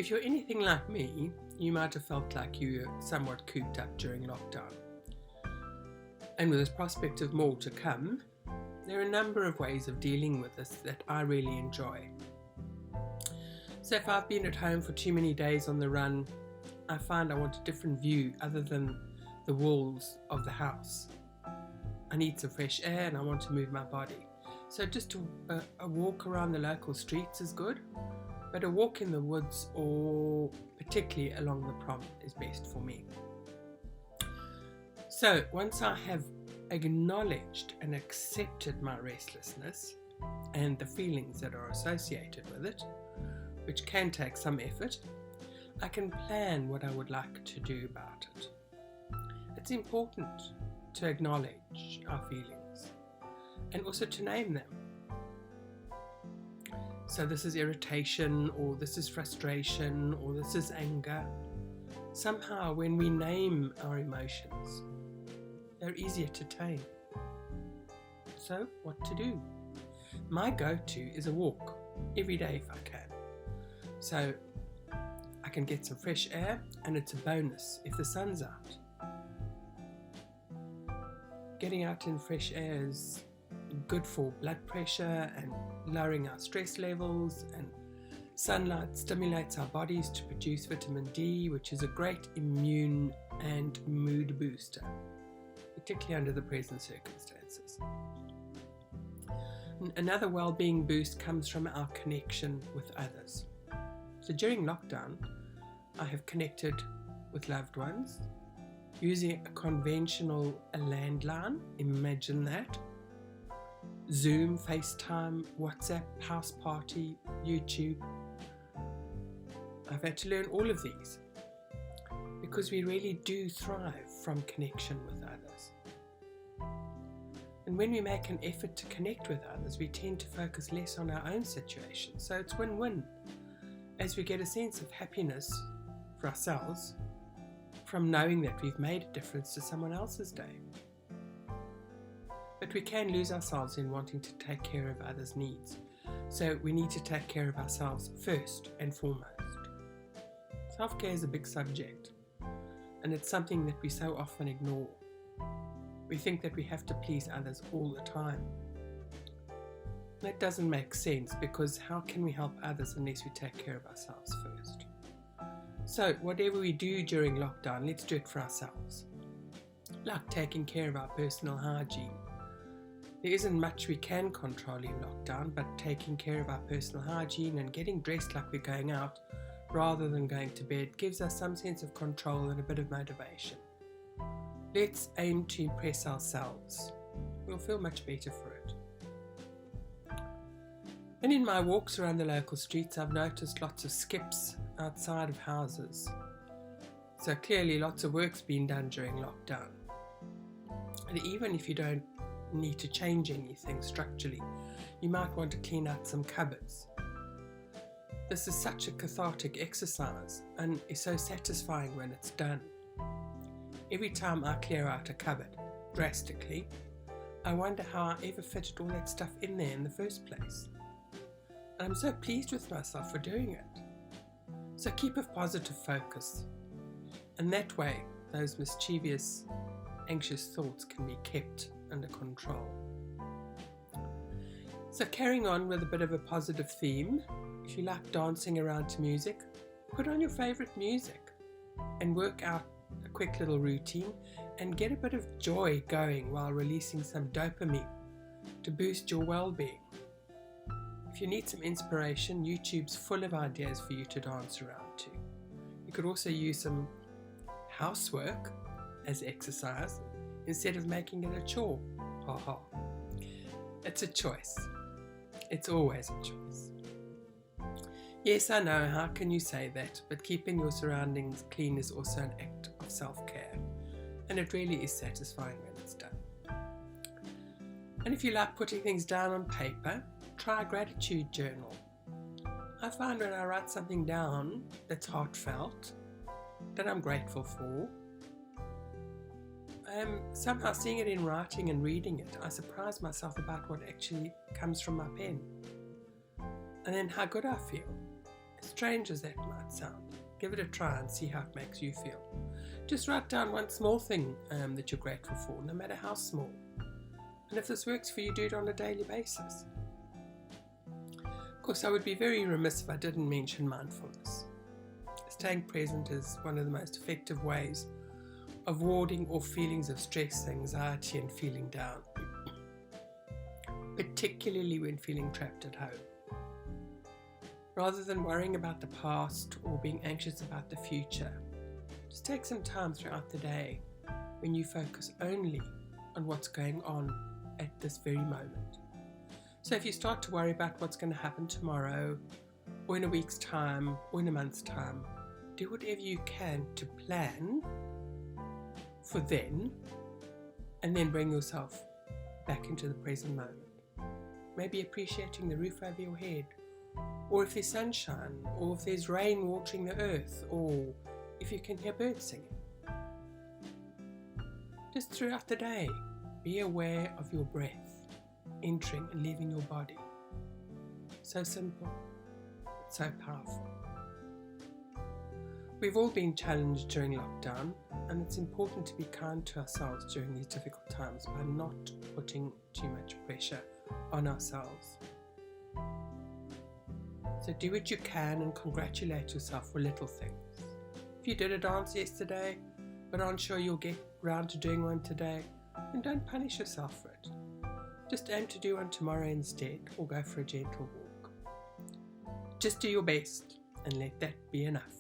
If you're anything like me, you might have felt like you were somewhat cooped up during lockdown. And with this prospect of more to come, there are a number of ways of dealing with this that I really enjoy. So if I've been at home for too many days on the run, I find I want a different view other than the walls of the house. I need some fresh air and I want to move my body. So just a walk around the local streets is good, but a walk in the woods or particularly along the prom is best for me. So once I have acknowledged and accepted my restlessness and the feelings that are associated with it, which can take some effort, I can plan what I would like to do about it. It's important to acknowledge our feelings and also to name them. So this is irritation, or this is frustration, or this is anger. Somehow when we name our emotions, they're easier to tame. So what to do? My go-to is a walk every day if I can. So I can get some fresh air, and it's a bonus if the sun's out. Getting out in fresh air is good for blood pressure and lowering our stress levels, and sunlight stimulates our bodies to produce vitamin D, which is a great immune and mood booster, particularly under the present circumstances. Another well-being boost comes from our connection with others. So during lockdown, I have connected with loved ones using a conventional landline. Imagine that. Zoom, FaceTime, WhatsApp, house party, YouTube. I've had to learn all of these because we really do thrive from connection with others. And when we make an effort to connect with others, we tend to focus less on our own situation. So it's win-win, as we get a sense of happiness for ourselves from knowing that we've made a difference to someone else's day. But we can lose ourselves in wanting to take care of others' needs. So we need to take care of ourselves first and foremost. Self-care is a big subject, and it's something that we so often ignore. We think that we have to please others all the time. That doesn't make sense, because how can we help others unless we take care of ourselves first? So whatever we do during lockdown, let's do it for ourselves. Like taking care of our personal hygiene. There isn't much we can control in lockdown, but taking care of our personal hygiene and getting dressed like we're going out rather than going to bed gives us some sense of control and a bit of motivation. Let's aim to impress ourselves. We'll feel much better for it. And in my walks around the local streets, I've noticed lots of skips outside of houses. So clearly lots of work's been done during lockdown. And even if you don't need to change anything structurally, you might want to clean out some cupboards. This is such a cathartic exercise and is so satisfying when it's done. Every time I clear out a cupboard drastically, I wonder how I ever fitted all that stuff in there in the first place. And I'm so pleased with myself for doing it. So keep a positive focus, and that way those mischievous, anxious thoughts can be kept under control. So carrying on with a bit of a positive theme, if you like dancing around to music, put on your favorite music and work out a quick little routine and get a bit of joy going while releasing some dopamine to boost your well-being. If you need some inspiration, YouTube's full of ideas for you to dance around to. You could also use some housework as exercise instead of making it a chore. Ha ha. It's a choice. It's always a choice. Yes, I know, how can you say that? But keeping your surroundings clean is also an act of self-care, and it really is satisfying when it's done. And if you like putting things down on paper, try a gratitude journal. I find when I write something down that's heartfelt, that I'm grateful for, somehow seeing it in writing and reading it, I surprise myself about what actually comes from my pen. And then how good I feel, As strange as that might sound, give it a try and see how it makes you feel. Just write down one small thing that you're grateful for, no matter how small. And if this works for you, do it on a daily basis. Of course, I would be very remiss if I didn't mention mindfulness. Staying present is one of the most effective ways of warding off feelings of stress, anxiety, and feeling down, particularly when feeling trapped at home. Rather than worrying about the past or being anxious about the future, just take some time throughout the day when you focus only on what's going on at this very moment. So if you start to worry about what's going to happen tomorrow, or in a week's time, or in a month's time, do whatever you can to plan for then, and then bring yourself back into the present moment. Maybe appreciating the roof over your head, or if there's sunshine, or if there's rain watering the earth, or if you can hear birds singing. Just throughout the day, be aware of your breath entering and leaving your body. So simple, but so powerful. We've all been challenged during lockdown, and it's important to be kind to ourselves during these difficult times by not putting too much pressure on ourselves. So do what you can and congratulate yourself for little things. If you did a dance yesterday, but aren't sure you'll get round to doing one today, then don't punish yourself for it. Just aim to do one tomorrow instead, or go for a gentle walk. Just do your best and let that be enough.